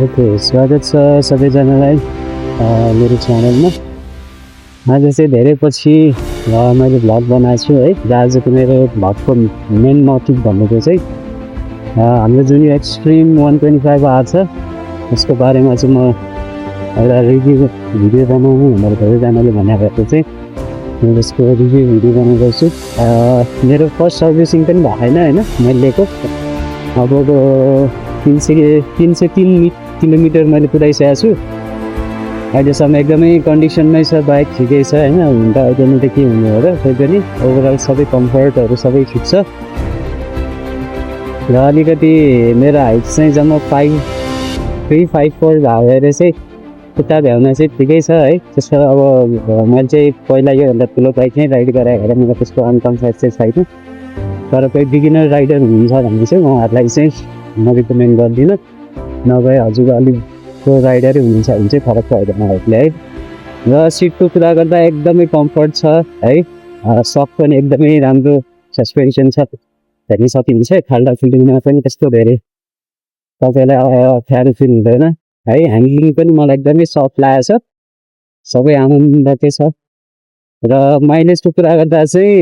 Okay, स्वागत छ सबैजनालाई मेरो च्यानलमा। आज चाहिँ धेरै पछि मैले भ्लग बनाएको छु है। र आजको मेरो भ्लगको मेन मोटिभ भनेको चाहिँ हाम्रो जुन यो एक्सट्रिम 125 आर छ त्यसको बारेमा चाहिँ म एउटा रिभ्यू भिडियो बनाउनु भनेर धेरैजनाले भनेको चाहिँ म त्यसको रिभ्यू भिडियो बनाउँदैछु। मेरो फर्स्ट सर्भिसिङ पनि भएको छैन होइन, मैले लिएको अब 303 किलोमिटर मैले कुदाइसकेको छु। अहिलेसम्म एकदमै कन्डिसनमै छ, बाइक ठिकै छ होइन। हुन त अहिले त के हुनु हो र, त्यही पनि ओभरअल सबै कम्फर्टहरू सबै ठिक छ। र अलिकति मेरो हाइट चाहिँ जम्मा 5.354 भएर चाहिँ खुट्टा भ्याउन चाहिँ ठिकै छ है। त्यसको अब मैले चाहिँ पहिला योभन्दा ठुलो बाइक नै राइड गराएको हेर मेरो त्यसको अनकम्फर्ट चाहिँ छैन। तर कोही बिगिनर राइडर हुनुहुन्छ भने चाहिँ उहाँहरूलाई चाहिँ म रिकमेन्ड गर्दिनँ। नभए हजुर अलिक प्रो राइडरै हुनुहुन्छ भने चाहिँ फरक पर्दैन हाइटले है। र सिटको कुरा गर्दा एकदमै कम्फर्ट छ है। सक पनि एकदमै राम्रो सस्पेन्सन छ, हेर्न सकिन्छ। खाल्डा फिल्डिङमा पनि त्यस्तो धेरै तपाईँलाई अप्ठ्यारो फिल हुँदैन है। ह्यान्डलिङ पनि मलाई एकदमै सफ्ट लागेको छ, सबै आनन्दकै छ। र माइलेजको कुरा गर्दा चाहिँ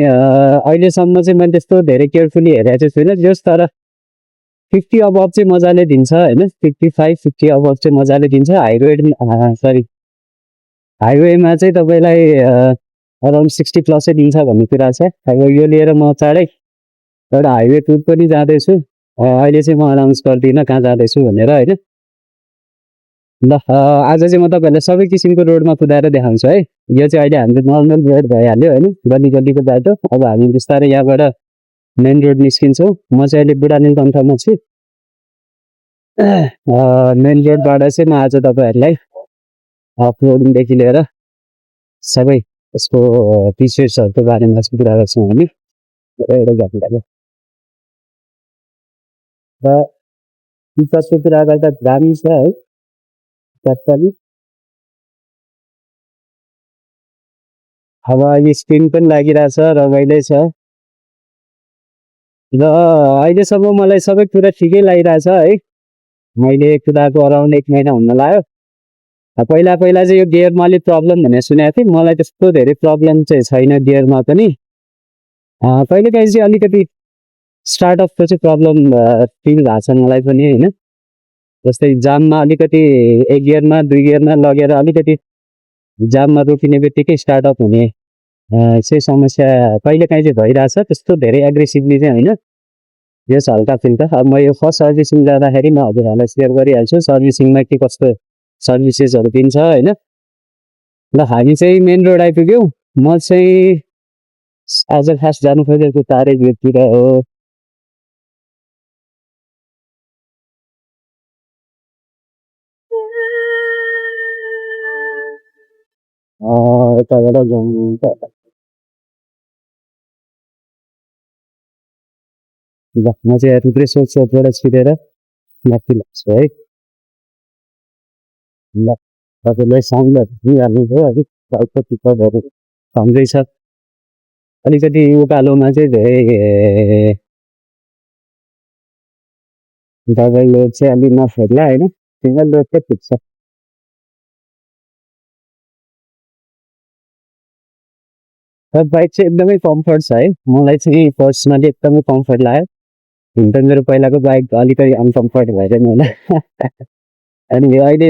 अहिलेसम्म चाहिँ मैले त्यस्तो धेरै केयरफुली हेरेको चाहिँ छुइनँ। जस तर 50 अबभ चाहिँ मजाले दिन्छ होइन, 55-50 अबभ चाहिँ मजाले दिन्छ। हाइवेमा चाहिँ तपाईँलाई अराउन्ड 60 प्लसै दिन्छ भन्ने कुरा छ। अब यो लिएर म चाँडै एउटा हाइवे टुर पनि जाँदैछु। अहिले चाहिँ म अनाउन्स गर्दिनँ कहाँ जाँदैछु भनेर होइन। ल आज चाहिँ म तपाईँहरूलाई सबै किसिमको रोडमा कुदाएर देखाउँछु है। यो चाहिँ अहिले हाम्रो नर्मल रोड भइहाल्यो होइन, गल्ली गल्लीको बाटो। अब हामी बिस्तारै यहाँबाट मेन रोड निस्किन्छौँ। म चाहिँ अहिले बुढा नीलकण्ठमा छु। मेन रोडबाट चाहिँ म आज तपाईँहरूलाई अफरोडिङदेखि लिएर सबै यसको फिचर्सहरूको बारेमा चाहिँ कुरा गर्छौँ हामी। एउटा गफ लाग्यो। र फिचर्सको कुरा गर्दा दामी छ है, पनि अब अहिले स्क्रिन पनि लागिरहेछ, रमाइलो छ। र अहिलेसम्म मलाई सबै कुरा ठिकै लागिरहेछ है। मैले कुदाएको अराउन्ड 1 महिना हुन लाग्यो। पहिला चाहिँ यो गियरमा अलिक प्रब्लम भनेर सुनेको थिएँ। मलाई त्यस्तो धेरै प्रब्लम चाहिँ छैन गियरमा पनि। कहिलेकाहीँ चाहिँ अलिकति स्टार्टअपको चाहिँ प्रब्लम फिल भएको छ मलाई पनि होइन। जस्तै जाममा अलिकति 1 गियरमा 2 गियरमा लगेर अलिकति जाममा रोकिने बित्तिकै स्टार्टअप हुने चाहिँ समस्या कहिलेकाहीँ चाहिँ भइरहेछ। त्यस्तो धेरै एग्रेसिभली चाहिँ होइन, यस हल्का फिल्का। अब म यो फर्स्ट सर्भिसिङ जाँदाखेरि म हजुरहरूलाई सेयर गरिहाल्छु सर्भिसिङमा के कस्तो सर्भिसेसहरू दिन्छ होइन। ल हामी चाहिँ मेन रोड आइपुग्यौँ। म चाहिँ आज खास जानु खोजेको तारे भिरतिर हो। यताबाट जाउँ त। ल म चाहिँ थुप्रै सोचबाट छिरेर माथि लाग्छु है। ल तपाईँलाई साउन्डहरू सुनिहाल्नुभयो अलिक टाउको टिकटहरू सँगै छ। अलिकति उकालोमा चाहिँ धेरै डबल लोड चाहिँ अलिक नफेर्ला होइन, सिङ्गल लोड चाहिँ ठिक छ। र बाइक चाहिँ एकदमै कम्फर्ट छ है। मलाई चाहिँ पर्सनली एकदमै कम्फर्ट लाग्यो। हुन त मेरो पहिलाको बाइक अलिकति अनकम्फर्ट भएर नि होला। अनि अहिले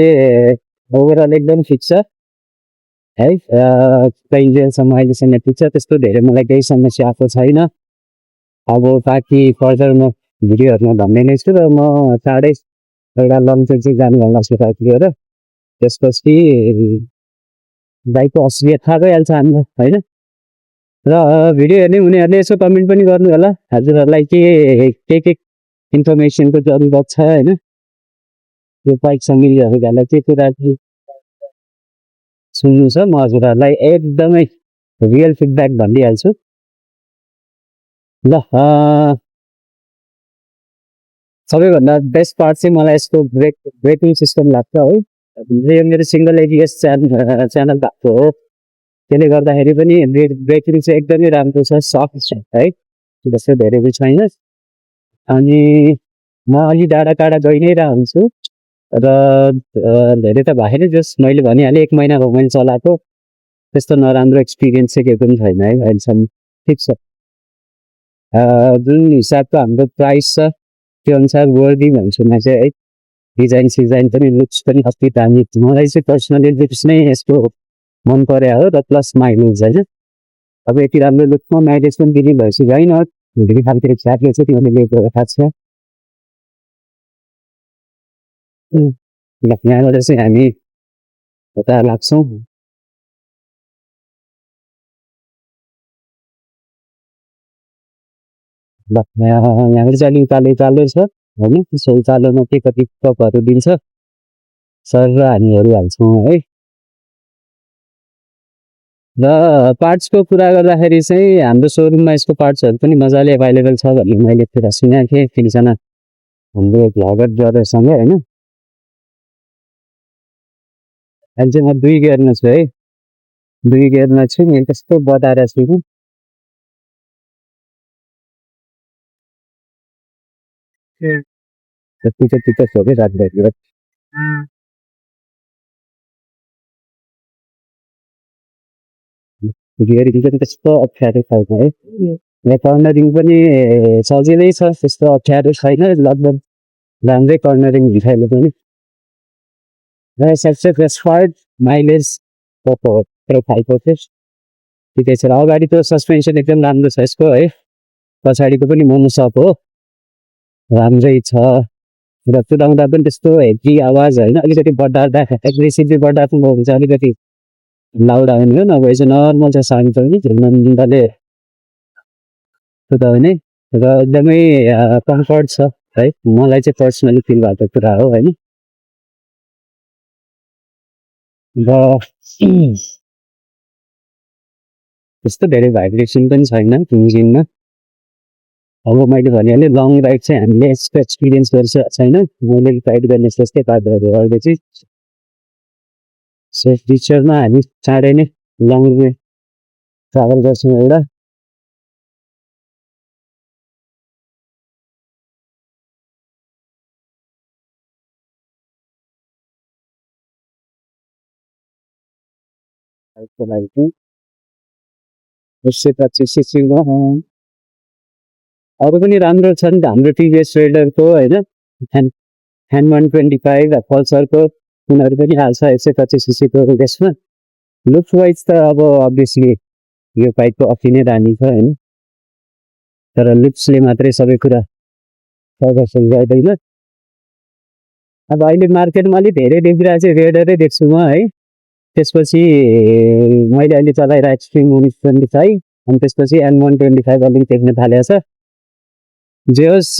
ओभरअल एकदम ठिक छ है। इन्जिनसम्म अहिलेसम्म ठिक छ, त्यस्तो धेरै मलाई केही समस्या आएको छैन। अब बाँकी फर्दर म भिडियोहरूमा भन्ने नै छु। र म चाँडै एउटा लङ ट्रिप चाहिँ जानु होला जस्तो लिएर, त्यसपछि बाइकको असलियत थाहा भइहाल्छ हामीलाई होइन। र भिडियो हेर्ने हुनेहरूले यसो कमेन्ट पनि गर्नु होला, हजुरहरूलाई के इन्फर्मेसनको जरुरत छ होइन। यो बाइकसँग मिलिरहेको के कुरा सुन्नु छ, म हजुरहरूलाई एकदमै रियल फिडब्याक भनिदिइहाल्छु। ल सबैभन्दा बेस्ट पार्ट चाहिँ मलाई यसको ब्रेकिङ सिस्टम लाग्छ है। यो मेरो सिङ्गल एबिएस च्यानल भएको हो, त्यसले गर्दाखेरि पनि ब्रेकिङ चाहिँ एकदमै राम्रो छ, सफ्ट छ है, जस्तो धेरै पनि छैन। अनि म अलि टाढा गइ नै रहन्छु र धेरै त भएन, जस्ट मैले भनिहालेँ 1 महिना भयो मैले चलाएको। त्यस्तो नराम्रो एक्सपिरियन्स चाहिँ केही पनि छैन है अहिलेसम्म। ठिक छ। जुन हिसाबको हाम्रो प्राइस छ त्यो अनुसार वर्दी भन्छु म चाहिँ है। डिजाइन पनि लुक्स पनि कति दामी। मलाई चाहिँ पर्सनली लुक्स नै यसको मन पर्यो हो, र प्लस माइलेज होइन। अब यति राम्रो लुक्समा माइलेज पनि दिने भएपछि होइन धेरै खालको च्याटले चाहिँ तिमीले लिएको थाहा छ। यहाँबाट चाहिँ हामी यता लाग्छौँ। ल यहाँबाट चाहिँ अलिक उकालो छ होइन। त्यसो उकालोमा के कति कपहरू दिन्छ सर र हामीहरू हाल्छौँ है। र पार्ट्सको कुरा गर्दाखेरि चाहिँ हाम्रो सोरुममा यसको पार्ट्सहरू पनि मजाले एभाइलेबल छ भन्ने मैले कुरा सुनेको थिएँ तिनजना हाम्रो भ्लगर ब्रदरसँग होइन। अहिले चाहिँ म 2 गियरमा छु है। 2 गियरमा छु नि, कस्तो बताएर छु कि जति जति त सबै राख्दाखेरि गियरिङ पनि त्यस्तो अप्ठ्यारो छैन है। यहाँ कर्नरिङ पनि सजिलै छ, त्यस्तो अप्ठ्यारो छैन। लगभग राम्रै कर्नरिङ भिखाइलो पनि र सबसे बेस्ट पार्ट माइलेज प्रोफाइलको चाहिँ ठिकै छ। अगाडिको सस्पेन्सन एकदम राम्रो छ यसको है। पछाडिको पनि मोनोसक हो, राम्रै छ। र कुदाउँदा पनि त्यस्तो हेभी आवाज होइन। अलिकति बढार्दा एग्रेसिभली बढार्नु भयो भने चाहिँ अलिकति लाउड आउने हो, नभए चाहिँ नर्मल चाहिँ शान्त नि झुलमन्दाले कुदाउने र एकदमै कम्फर्ट छ है। मलाई चाहिँ पर्सनली फिल भएको कुरा हो होइन। र त्यस्तो धेरै भाइब्रेसन पनि छैन इन्जिनमा। अब मैले भनिहालेँ लङ राइड चाहिँ हामीले यस्तो एक्सपिरियन्स गरेको छैन। मैले राइड गर्ने जस्तै बाटोहरू गर्दै सो फ्युचरमा हामी चाँडै नै लङ वे ट्राभल गर्छौँ एउटा। बाइकको लागि चाहिँ 125 सीसीमा अरू पनि राम्रो छ नि त हाम्रो टिभिएस रेडरको होइन। ह्यान्ड 125 पल्सरको उनीहरू पनि हाल्छ 125 सीसीको त्यसमा। लुक्स वाइज त अब अभियसली यो बाइकको अति नै दामी छ होइन। तर लुक्सले मात्रै सबै कुरा प्रदर्शन गर्दैन। अब अहिले मार्केटमा अलिक धेरै देखिरहेको चाहिँ रेडरै देख्छु म है। त्यसपछि मैले अहिले चलाइरहेको एक्सट्रिम 125 अनि त्यसपछि N125 अलिक देख्न थालेको छ। जे होस्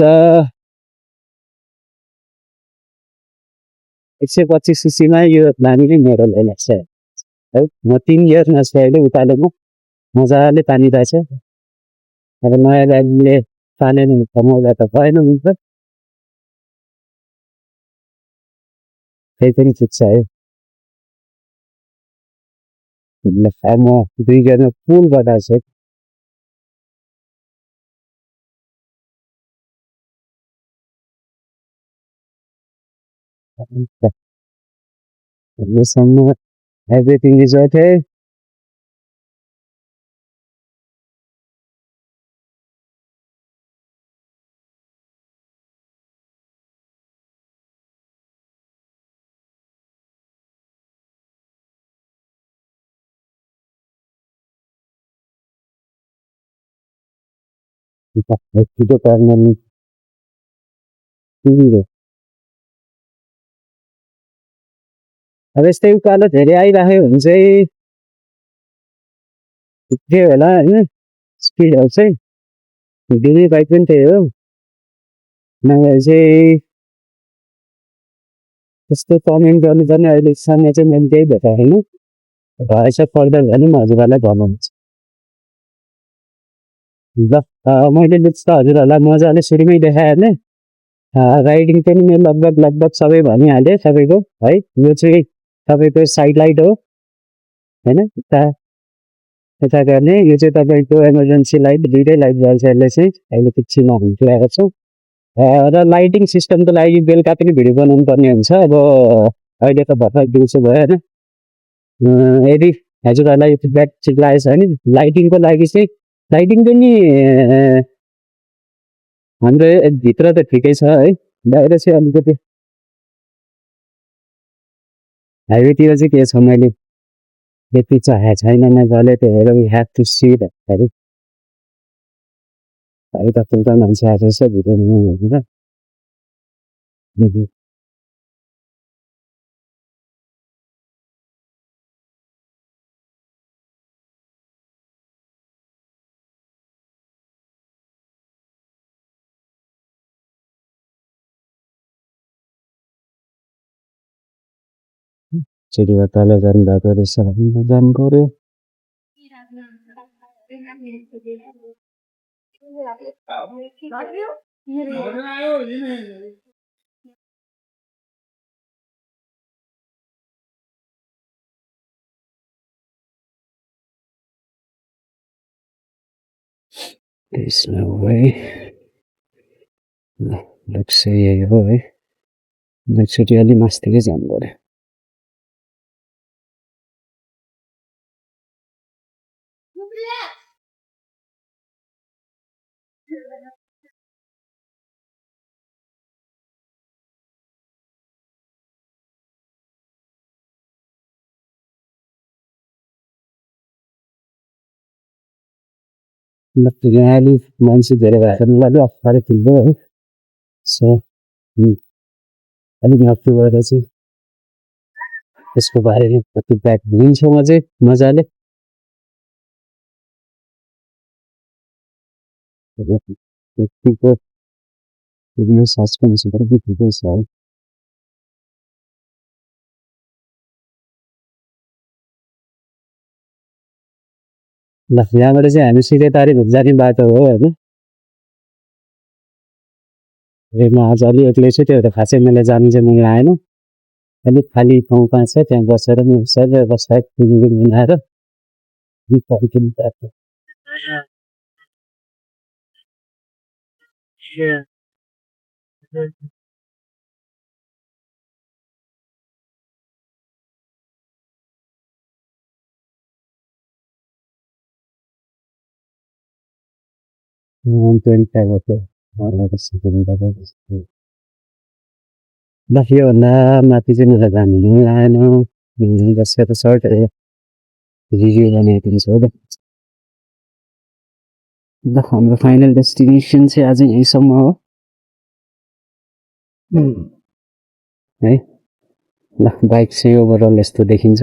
125 सीसीमा यो दामी नै मेरो लागि लाग्छ है। म 3 गियरमा छु अहिले उकालोमा मजाले तानिरहेछ। अब नयाँ गाडीले तानेन कमाउँदा त भएन हुन्छ, त्यही पनि ठिक छ है। म 2 गियरमा फुल बजाएको छु। योसम्म एभ्रिथिङ इज ओके। छिटो पर्ने अब यस्तै उकालो धेरै आइराख्यो भने चाहिँ के होला होइन। स्पिडहरू चाहिँ दिने बाइक पनि त्यही हो, नभए चाहिँ त्यस्तो कमेन्ट गर्नुपर्ने अहिले समय चाहिँ मैले त्यही भेटाएको होइन। भएछ फर्दर भने म हजुरहरूलाई भन्नुहुन्छ। ल मैले लुक्स त हजुरहरूलाई मजाले सुरुमै देखाइहालेँ। राइडिङ पनि मैले लगभग सबै भनिहालेँ तपाईँको है। यो चाहिँ तपाईँको साइड लाइट हो होइन, यता गर्ने। यो चाहिँ तपाईँको इमर्जेन्सी लाइट, दुइटै लाइट जल्छ यसले चाहिँ। अहिले पिच्छेमा हुन्थ्यो आएको छु र लाइटिङ सिस्टमको लागि बेलुका पनि भिडियो बनाउनु पर्ने हुन्छ। अब अहिले त भर्खर दिउँसो भयो होइन। यदि हजुरहरूलाई फिडब्याक ठिक लागेको छ भने लाइटिङको लागि चाहिँ लाइटिङ पनि हाम्रो भित्र त ठिकै छ है, बाहिर चाहिँ अलिकति हाइवेतिर चाहिँ के छ मैले त्यति चाहेको छैन मजाले, त्यो हेर we have to see that है। है त फुल्का मान्छे आएको रहेछ भिडियोमा हेरेर। चिडिया तल जानु भएको रहेछ, जानु पर्यो। There's no way. Looks यही हो है, एकचोटि अलि मास्तिकै जानु पर्यो। यहाँ अलि मान्छे धेरै भएको अलि अप्ठ्यारो फिल्दो है। सो अलिक हप्पु भएर चाहिँ त्यसको बारेमा फिडब्याक दिन्छु म चाहिँ मजाले। त्यतिको भिडियो सस्पेन्स पनि ठिकै छ है। ल यहाँबाट चाहिँ हामी सिधै तारिक जाने बाटो हो होइन। म आज अलि एक्लै छु, त्यो भएर खासै मैले जानु चाहिँ मन लागेन। अलिक खाली ठाउँ कहाँ छ त्यहाँ बसेर मजाले बसेर फिल्म बनाएर गीतहरू पनि गाएको। ल योभन्दा माथि चाहिँ मलाई जानु मन लागेन, बसेर सर्ट रिभ्यू बनाइदिन्छु हो। ल हाम्रो फाइनल डेस्टिनेसन चाहिँ आज यहीँसम्म हो है। ल बाइक चाहिँ ओभरअल यस्तो देखिन्छ,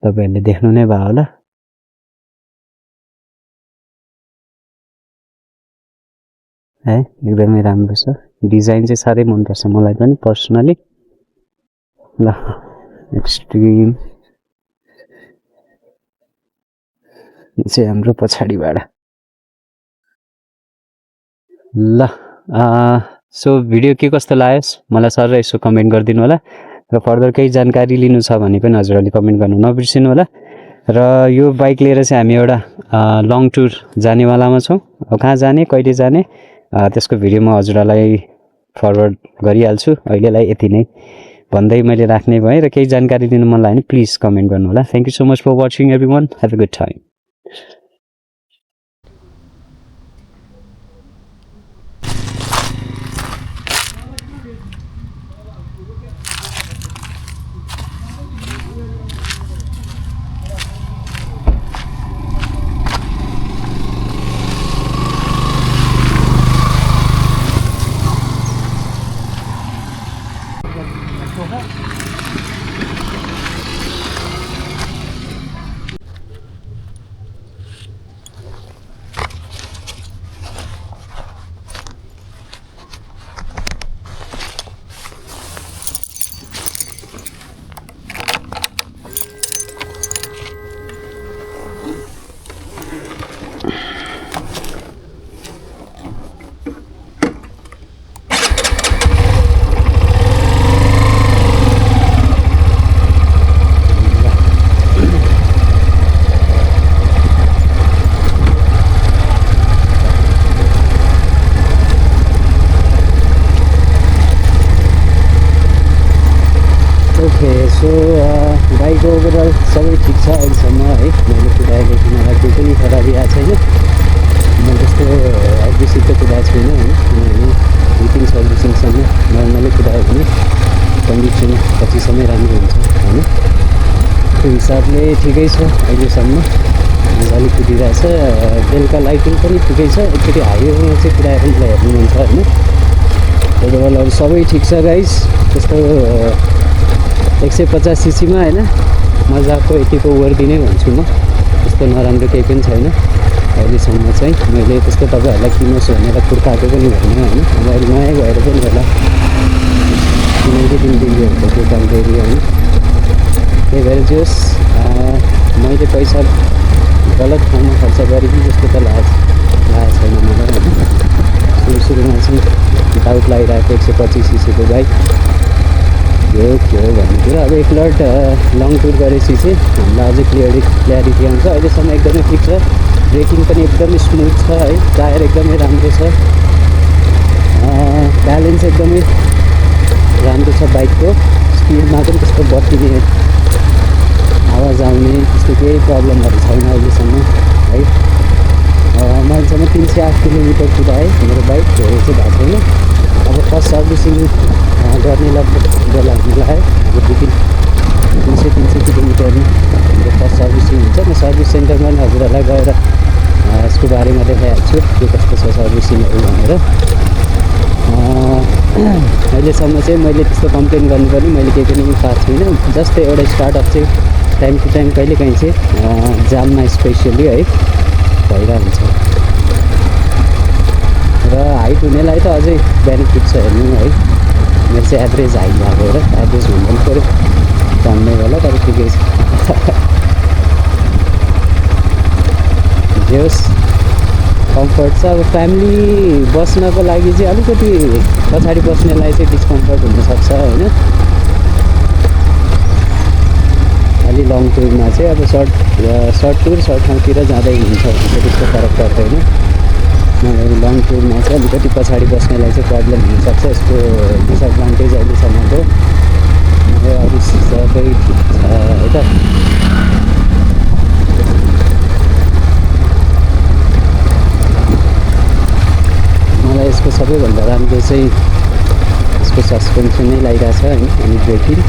तपाईँहरूले देख्नु नै भयो होला है। एकदमै राम्रो छ, डिजाइन चाहिँ साह्रै मनपर्छ मलाई पनि पर्सनली। ल एक्सट्रिम चाहिँ हाम्रो पछाडिबाट। ल सो भिडियो के कस्तो लाग्यो मलाई सर यसो कमेन्ट गरिदिनु होला, र फर्दर केही जानकारी लिनु छ भने पनि हजुरहरूले कमेन्ट गर्नु नबिर्सिनु होला। र यो बाइक लिएर चाहिँ हामी एउटा लङ टुर जानेवालामा छौँ। अब कहाँ जाने कहिले जाने त्यसको भिडियो म हजुरहरूलाई फरवर्ड गरिहाल्छु। अहिलेलाई यति नै भन्दै मैले राख्ने भएँ, र केही जानकारी दिनु मन लाग्यो भने प्लिज कमेन्ट गर्नु होला। Thank you so much for watching everyone, have a good time. So bike overall सबै ठिक छ अहिलेसम्म है। मैले कुदाएको किनभने केही पनि खराबी आएको छैन। म त्यस्तो एग्रेसिभ त कुदाएको छुइनँ होइन, किनभने 2-3 सर्भिसिङसम्म नर्मली कुदायो भने कन्डिसन पछिसम्मै राम्रो हुन्छ होइन। त्यो हिसाबले ठिकै छ अहिलेसम्म, मजाले कुदिरहेछ। बेलुका लाइटिङ पनि ठिकै छ। एकचोटि हाइवेमा चाहिँ कुदाएर मलाई हेर्नु मन छ होइन। ओभरअल अरू सबै ठिक छ गाइस। त्यस्तो 150 सीसीमा होइन मजाको यतिको वर्दी नै भन्छु म। त्यस्तो नराम्रो केही पनि छैन अहिलेसम्म चाहिँ। मैले त्यस्तो तपाईँहरूलाई किनोस् भनेर कुर्ताएको पनि होइन होइन। अब अहिले नयाँ भएर पनि होला किनकि दिनदेखि हुन्छ त्यो कम्पेरी होइन। त्यही भएर जे होस् मैले पैसा गलत ठाउँमा खर्च गरेँ कि जस्तो त लागेको छैन मलाई होइन। सुरुमा चाहिँ डाउट लागिरहेको 125 सीसीको बाइक के हो भन्ने कुरा। अब एकलट लङ टुर गरेपछि चाहिँ हामीलाई अझै क्ल्यारिटी आउँछ। अहिलेसम्म एकदमै ठिक छ। ब्रेकिङ पनि एकदमै स्मुथ छ है। टायर एकदमै राम्रो छ। ब्यालेन्स एकदमै राम्रो छ बाइकको। स्पिडमा पनि त्यस्तो बत्तिने आवाज आउने त्यस्तो केही प्रब्लमहरू छैन अहिलेसम्म है। मैलेसम्म 308 किलोमिटर कुदाएँ मेरो बाइक, धेरै चाहिँ भएको छैन। अब फर्स्ट सर्भिसिङ गर्ने लगभग बेला लाग्यो। अब 300 किलोमिटरमा मेरो फर्स्ट सर्भिसिङ हुन्छ। म सर्भिस सेन्टरमा नि हजुरहरूलाई गएर यसको बारेमा देखाइहाल्छु के कस्तो छ सर्भिसिङहरू भनेर। अहिलेसम्म चाहिँ मैले त्यस्तो कम्प्लेन गर्नुपर्ने मैले केही पनि पाएको छुइनँ। जस्ट एउटा स्टार्टअप चाहिँ टाइम टु टाइम कहिलेकाहीँ चाहिँ जाममा स्पेसियली है भइरहन्छ। र हाइट हुनेलाई त अझै बेनिफिट छ हेर्नु है। मेरो चाहिँ एभरेज हाइट भएको र एभरेज भन्दा पनि पऱ्यो कम नै होला तर ठिकै छ। जे होस् कम्फर्ट छ। अब फ्यामिली बस्नको लागि चाहिँ अलिकति पछाडि बस्नेलाई चाहिँ डिस्कम्फर्ट हुनसक्छ होइन। अलि लङ टुरमा चाहिँ अब सर्ट टुर सर्ट ठाउँतिर जाँदै हुन्छ भने चाहिँ त्यस्तो फरक पर्दैन। नभए लङ टुरमा चाहिँ अलिकति पछाडि बस्नेलाई चाहिँ प्रब्लम हुनसक्छ। यसको डिसएडभान्टेज अहिलेसम्मको नभए अरू सबै ठिक छ है त। मलाई यसको सबैभन्दा राम्रो चाहिँ यसको सस्पेन्सनै लागिरहेछ होइन, अनि ब्रेकिङ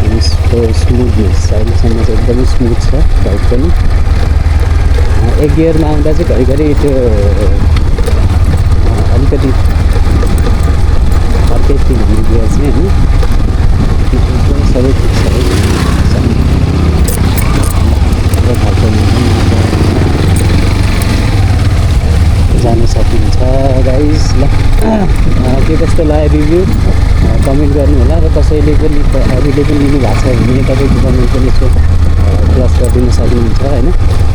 अनि यसको स्मुथनेस अहिलेसम्म चाहिँ एकदमै स्मुथ छ बाइक पनि। एक गियरमा आउँदा चाहिँ घरिघरि त्यो अलिकति अर्कै फिल हुने गियर चाहिँ होइन। एकदमै सबै ठिक छ खालको जान सकिन्छ गाइस। ल के कस्तो लाग्यो रिभ्यू कमेन्ट गर्नु होला। र कसैले पनि अरूले पनि लिनु भएको छ भने तपाईँको कमेन्ट पनि यसो प्लस गरिदिनु सक्नुहुन्छ होइन।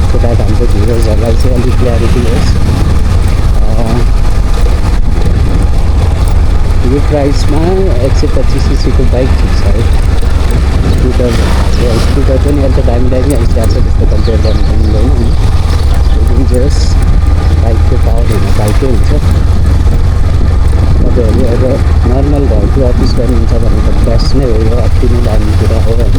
सो द्याट हाम्रो भ्युवर्सहरूलाई चाहिँ अलिक क्ल्यारिटी होस्। यो प्राइसमा 125 सीसीको बाइक ठिक छ है। स्कुटर पनि अहिले त दामी आइसकेको छ त्यस्तो कम्पेयर गर्नु पनि मिल्दैन नि। डेन्जरस बाइकको पावर हुन बाइकै हुन्छ। तपाईँहरू अब नर्मल घरको अफिस गर्नुहुन्छ भने त बेस्ट नै हो, यो अति नै दामी कुरा हो होइन।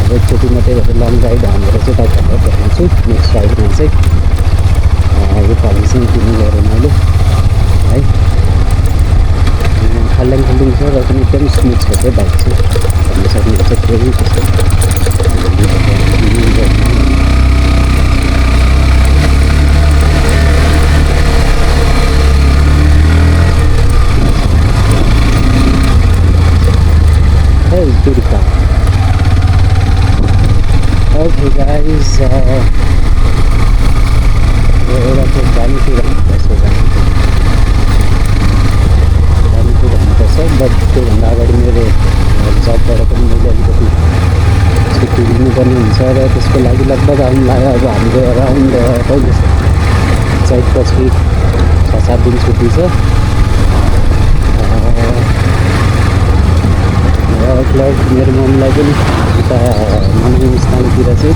अब एकचोटि मात्रै भएर लङ राइड हानेर चाहिँ तपाईँहरूलाई देखाउँछु। नेक्स्ट राइडमा चाहिँ यो पालि चाहिँ किन्नु गएँ मैले है। खाल्डाङ छ र पनि एकदम स्मुथ छ त्यो बाइक चाहिँ भन्नु सक्नुहुन्छ। फेरि त्यस्तो beautiful. Okay guys, एउटा चाहिँ दामी कुरा हुनुपर्छ बट त्योभन्दा अगाडि मेरो जबबाट पनि मैले अलिकति छुट्टी लिनुपर्ने हुन्छ र त्यसको लागि लगभग आउनु लाग्यो अब हाम्रो अराउन्ड कहिले चैतपछि 6-7 दिन छुट्टी छ। प्लस मेरो मम्मीलाई पनि उता मम्मी स्थानतिर चाहिँ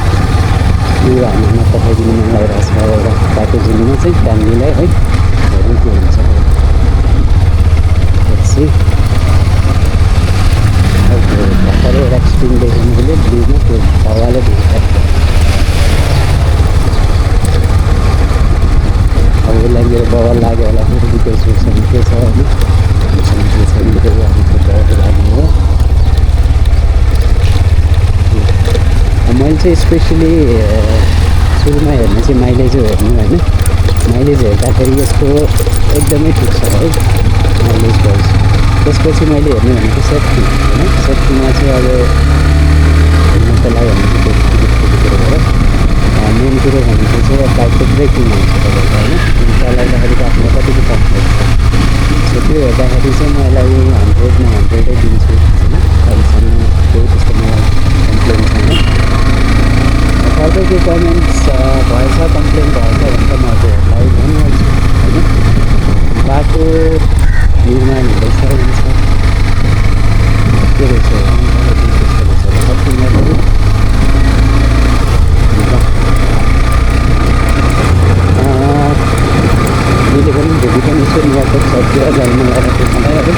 उयो हाम्रोमा पठाइदिनु मन लागिरहेको छ एउटा प्याकेजिङमा चाहिँ फ्यामिलीलाई है। हेर्नु के हुन्छ ओके। तपाईँहरूलाई फेरि रिक्वेस्ट गर्छु के छ होइन हामीसँग के छ भने फेरि हामी लाग्ने हो। मैले चाहिँ स्पेसली सुरुमा हेर्ने चाहिँ माइलेज हेर्नु होइन। माइलेज हेर्दाखेरि यसको एकदमै ठिक छ है माइलेज वाइज। त्यसपछि मैले हेर्ने भनेको सेफ्टी होइन। सेफ्टीमा चाहिँ अब हेर्नुको लागि भनेको त्यो कुरो हो। मेन कुरो भनेको चाहिँ बाइकको ब्रेकिङ हुन्छ तपाईँको होइन। चलाउँदाखेरि आफ्नो कतिको कम्फर्ट छ सो त्यो हेर्दाखेरि चाहिँ मलाई 100मा 100 दिन्छु होइन। अहिलेसम्म केही त्यस्तो मलाई कम्प्लेन छैन। फर्दर के कमेन्ट्स भएछ कम्प्लेन भएछ भने त म हजुरहरूलाई भनिहाल्छु होइन। बाटो निर्माण हुँदैछ हुन्छ के रहेछ कति मैले पनि भोलि पनि यसो निवासक सब्जीतिर जानु लगाएर त्यो खाँदै है।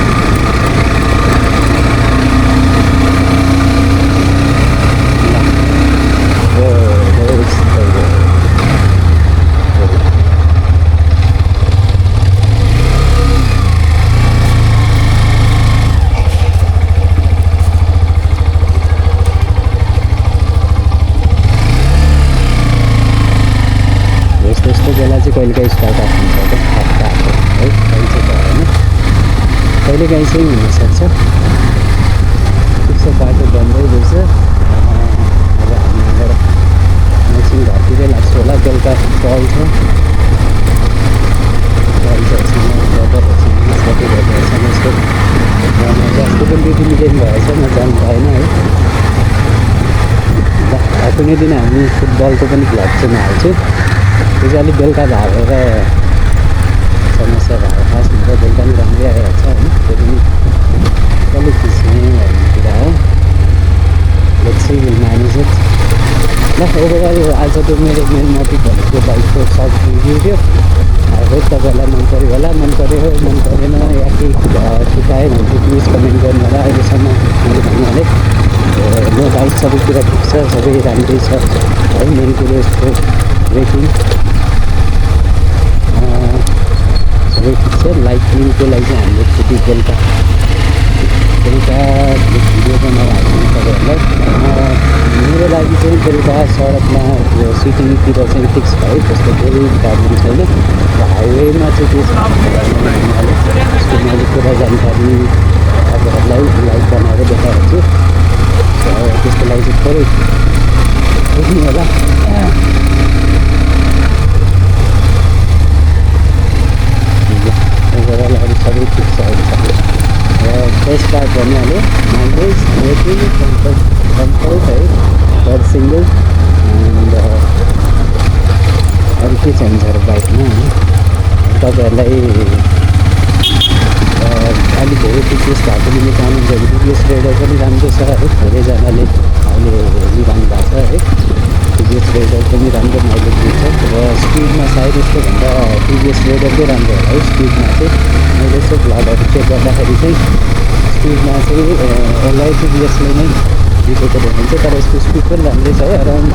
यस्तो बेला चाहिँ कहिलेकाहीँ स्टार्ट अफ हुन्छ क्या हप्ता है कहिले चाहिँ भएन कहिलेकाहीँ चाहिँ हुनसक्छ। ठिक छ बाटो बन्दै रहेछ। अब हामी यहाँबाट म्याक्सिमम् घरतिरै लाग्छ होला। बेलुका चल्छ सबै भइरहेछ यस्तो अस्ति पनि 2-3 दिन भएछ म जानु पाएन है। ल कुनै दिन हामी फुटबलको पनि क्लब चाहिँ हाल्छु। त्यो चाहिँ अलिक बेलुका भएर समस्या भएको खास हुन्छ। बेलुका पनि राम्रै आइरहेको छ होइन। त्यो पनि अलिक खिच्ने भन्ने कुरा हो। Let's see will manage it. ल ओभरअल आज त मेरो मेन मोटिभ भनेको बाइकको सर्ट रिभ्यू थियो। आई होप तपाईँहरूलाई मन पऱ्यो होला। मन पऱ्यो मन परेन या केही छुट्यायो भने चाहिँ प्लिज कमेन्ट गर्नु होला। अहिलेसम्म मैले भनिहालेँ म बाइक सबै कुरा ठिक छ सबै राम्रै छ है। मेन कुरो यसको ब्रेकिङ सबै ठिक छ। लाइटिङको लागि चाहिँ हामीले छुट्टी बेलुका भिडियो बनाएर हाल्छौँ तपाईँहरूलाई। मेरो लागि चाहिँ बेलुका सडकमा यो सिटिङतिर चाहिँ फिक्स भयो त्यस्तो केही प्रब्लम छैन। र हाइवेमा चाहिँ के छ त्यसको मैले पुरा जानकारी तपाईँहरूलाई लाइभ बनाएर देखाएको छु। त्यसको लागि चाहिँ थोरै बुझ्नु होला। ओभरअल अरू सबै ठिक छ अहिलेसम्म। र फर्स्ट पार्ट भनिहाल्यो माइलेज ब्रेकिङ कम्फर्ट है पर सिङ्गल एन्ड अरू के चाहिन्छ अरू बाइकमा होइन। तपाईँहरूलाई अलिक धेरै टिपिएस भएको लिनु चाहनुहुन्छ भने टिपिएस रेडर पनि राम्रो छ है। धेरैजनाले अहिले लिइरहनु भएको छ है। टिपिएस रेडर पनि राम्रो माइलेज दिन्छ र स्पिडमा सायद यसकोभन्दा टिपिएस रेडरकै राम्रो होला है। स्पिडमा चाहिँ मैले यसो भ्लगहरू चेक गर्दाखेरि चाहिँ स्पिडमा चाहिँ यसलाई टिपिएसले नै जितेको देखाउँछ। तर यसको स्पिड पनि राम्रै छ है। अराउन्ड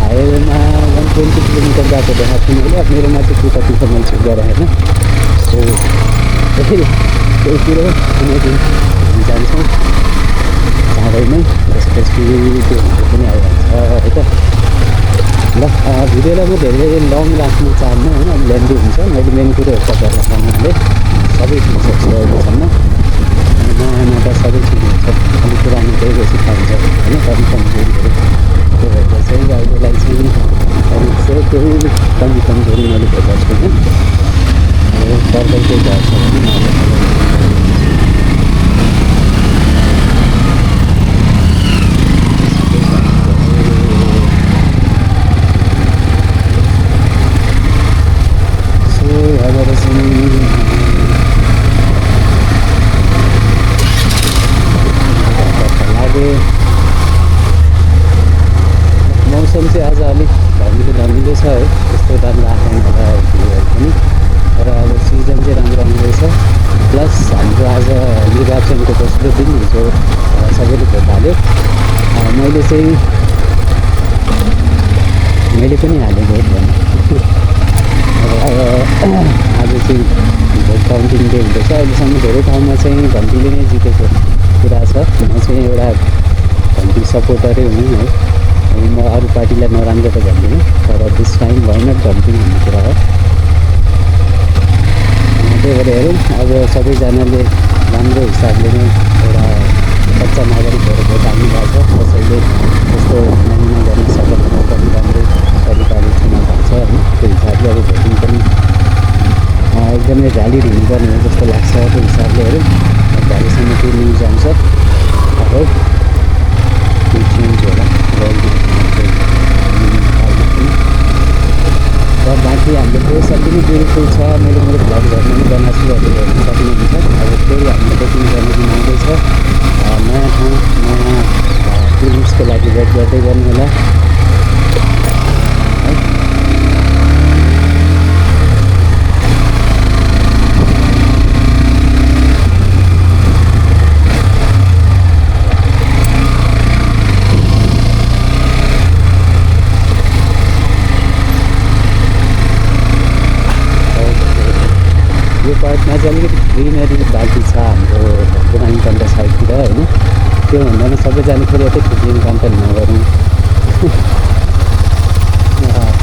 हाइवेमा 120 किलोमिटर गएको देखाएको थिएँ मैले। अब मेरोमा चाहिँ 230 मैले चेक गरेँ होइन। सो त्यही कुरो कुनै दिन जान्छौँ चाँडै नै त्यसपछि त्यो हुँदो पनि आइहाल्छ है त। ल भिडियोलाई म धेरै लङ राख्नु चाहन्न होइन। लेन्दी हुन्छ। मैले मेन कुरोहरू तपाईँहरूलाई भन्नाले सबै ठिक छ अहिलेसम्म। नयाँमा त सबै ठिक हुन्छ। अलिक पुरानो गएपछि खान्छ होइन। कति कमजोरीहरू त्यो भएर चाहिँ अहिलेलाई चाहिँ अलिक चाहिँ केही कमजोरी मैले भेटाएको छुइनँ। फर्दर केही भएछ भने मौसम चाहिँ आज अलिक धमिलो छ है। त्यस्तो राम्रो आएको होला भिडियोहरू पनि। तर अब सिजन चाहिँ राम्रो आउँदैछ। प्लस हाम्रो आज निर्वाचनको दोस्रो दिन हिजो सबैले भोट हाल्यो। मैले पनि हालेँ भोट भन्नु। अब आज चाहिँ काउन्टिङ डे हुँदैछ। अहिलेसम्म धेरै ठाउँमा चाहिँ घन्टीले नै जितेको कुरा छ। म चाहिँ एउटा घन्टी सपोर्टरै हुँ है। म अरू पार्टीलाई नराम्रो त भन्दिनँ, तर दिस टाइम भएन घन्टी भन्ने कुरा हो। त्यही भएर हेरौँ अब सबैजनाले राम्रो हिसाबले नै एउटा कच्चा नागरिकहरू भोट हाल्नु भएको छ। कसैले त्यस्तो मान्य गर्न सक्दैन पनि राम्रो तरिकाले चुनाव भएको छ होइन। त्यो हिसाबले अब भोटिङ पनि एकदमै भ्यालिड हुनुपर्ने हो जस्तो लाग्छ। त्यो हिसाबले हेरौँ भरेसम्म के न्युज आउँछ। अब त्यो चेन्ज होला र बाँकी हाम्रो देश अति नै ब्युटिफुल छ। मैले मेरो भ्लगहरूमा पनि बनाएको छु, हजुर हेर्न सक्नुहुन्छ। अब फेरि हाम्रो ट्रेकिङ गर्ने दिन आउँदैछ। नयाँ ठाउँ नयाँ फिलिङ्सको लागि वेट गर्दै गर्नु होला है। यो पार्टमा चाहिँ अलिकति ग्रिनरी बाँकी छ हाम्रो पुरानो कन्ट साइडतिर होइन। त्यो भन्दामा सबैजना फेरि यतै थुप्रिने काम त नगरौँ,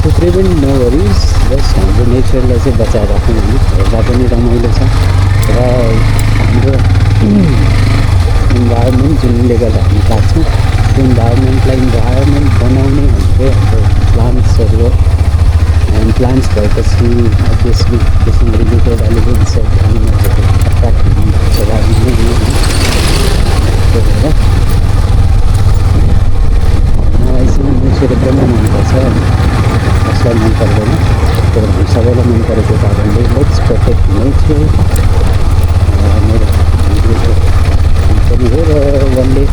थुप्रै पनि नगरिस्, जस्ट हाम्रो नेचरलाई चाहिँ बचाएर राखौँ भने हेर्दा पनि रमाइलो छ। र हाम्रो इन्भाइरोमेन्ट जुनले गर्दा हामी लाग्छौँ त्यो इन्भाइरोमेन्ट बनाउने भनेकै हाम्रो प्लान्ट्सहरू हो। एन्ड प्लान्ट्स भएपछि अभियसली त्यसमा रिलेटेड अलिअलि इन्सेक्ट एनिमल्सहरू एट्र्याक्ट हुने स्वाभाविक नै हो। त्यही भएर मलाई चाहिँ नेचर एकदमै मनपर्छ, कसलाई मन पर्दैन, तर सबैलाई मन परेको कारणले लेट्स प्रोटेक्ट नेचर मेरो पनि हो। र वानले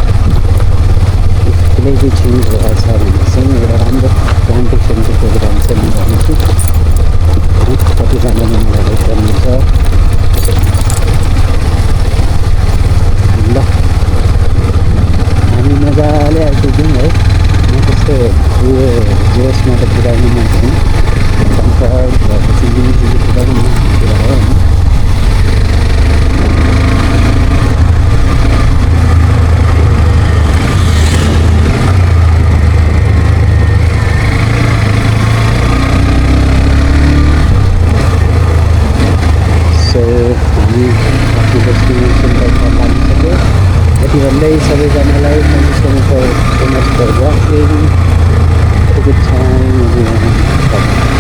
ठुलै चाहिँ चेन्ज भएको छ भने चाहिँ एउटा राम्रो प्लान्टेसनको प्रोग्राम चाहिँ म गर्नेछु। कतिजनाले मलाई हेल्प गर्नुहुन्छ। ल हामी मजाले आइपुग्यौँ है। म त्यस्तो उयो जोसमा त पुऱ्याउनु मन छैन, कम्फर्ट भएपछि लिमिटले पुऱ्याउनु मन कुरा हो होइन। हामी आफ्नो डेस्टिनेसनलाई लागिसक्यो। यति भन्दै सबैजनालाई thank you so much for watching. Good time.